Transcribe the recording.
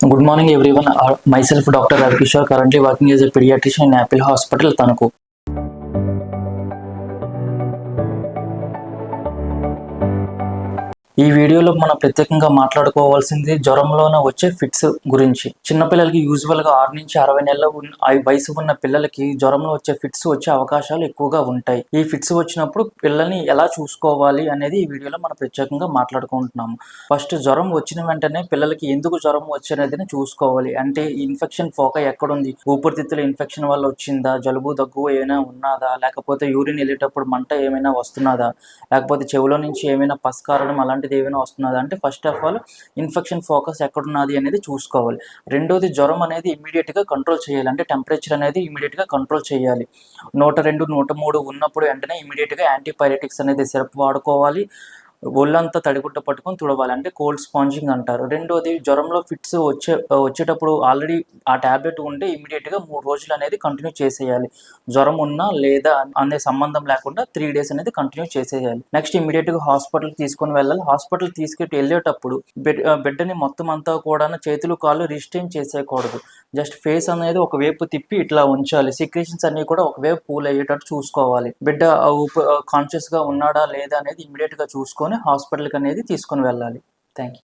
Good morning, everyone. Myself, Dr. Ravikishore, currently working as a pediatrician in Apple Hospital, Tanuku. ఈ వీడియోలో మనం ప్రత్యేకంగా మాట్లాడుకోవాల్సింది జ్వరంలోన వచ్చే ఫిట్స్ గురించి. చిన్నపిల్లలకి యూజువల్గా 6 నుంచి 60 నెలల వయసు ఉన్న పిల్లలకి జ్వరంలో వచ్చే ఫిట్స్ వచ్చే అవకాశాలు ఎక్కువగా ఉంటాయి. ఈ ఫిట్స్ వచ్చినప్పుడు పిల్లల్ని ఎలా చూసుకోవాలి అనేది ఈ వీడియోలో మనం ప్రత్యేకంగా మాట్లాడుకుంటున్నాము. ఫస్ట్ జ్వరం వచ్చిన వెంటనే పిల్లలకి ఎందుకు జ్వరం వచ్చనేది చూసుకోవాలి. అంటే ఇన్ఫెక్షన్ ఫోకా ఎక్కడుంది, ఊపిరితిత్తుల ఇన్ఫెక్షన్ వల్ల వచ్చిందా, జలుబు దగ్గు ఏమైనా ఉన్నదా, లేకపోతే యూరిన్ వెళ్ళేటప్పుడు మంట ఏమైనా వస్తున్నదా, లేకపోతే చెవిలో నుంచి ఏమైనా పస్ కారడం అలాంటిది ఏమైనా వస్తున్నదా అంటే first of all infection focus ఎక్కడున్నది అనేది చూసుకోవాలి. రెండోది జ్వరం అనేది ఇమీడియట్గా కంట్రోల్ చేయాలి. అంటే టెంపరేచర్ అనేది ఇమీడియట్గా కంట్రోల్ చేయాలి. 102, 103 ఉన్నప్పుడు వెంటనే ఇమీడియట్గా యాంటీపైరెటిక్స్ అనేది సిరప్ వాడుకోవాలి. ఒళ్ళంతా తడిగుడ్డ పట్టుకొని తుడవాలి. అంటే కోల్డ్ స్పాంజింగ్ అంటారు. రెండోది జ్వరంలో ఫిట్స్ వచ్చేటప్పుడు ఆల్రెడీ ఆ ట్యాబ్లెట్ ఉంటే ఇమీడియట్గా 3 రోజులు అనేది కంటిన్యూ చేసేయాలి. జ్వరం ఉన్నా లేదా అనే సంబంధం లేకుండా 3 డేస్ అనేది కంటిన్యూ చేసేయాలి. నెక్స్ట్ ఇమీడియట్గా హాస్పిటల్కి తీసుకొని వెళ్ళాలి. హాస్పిటల్ వెళ్ళేటప్పుడు బిడ్డని మొత్తం అంతా కూడా చేతులు కాళ్ళు రిస్ట్రెయిన్ చేసేయకూడదు. జస్ట్ ఫేస్ అనేది ఒకవైపు తిప్పి ఇట్లా ఉంచాలి. సిక్రేషన్స్ అన్ని కూడా ఒకవైపు కూల్ అయ్యేటట్టు చూసుకోవాలి. బిడ్డ కాన్షియస్గా ఉన్నాడా లేదా అనేది ఇమీడియట్గా చూసుకొని హాస్పిటల్కి అనేది తీసుకొని వెళ్ళాలి. Thank you.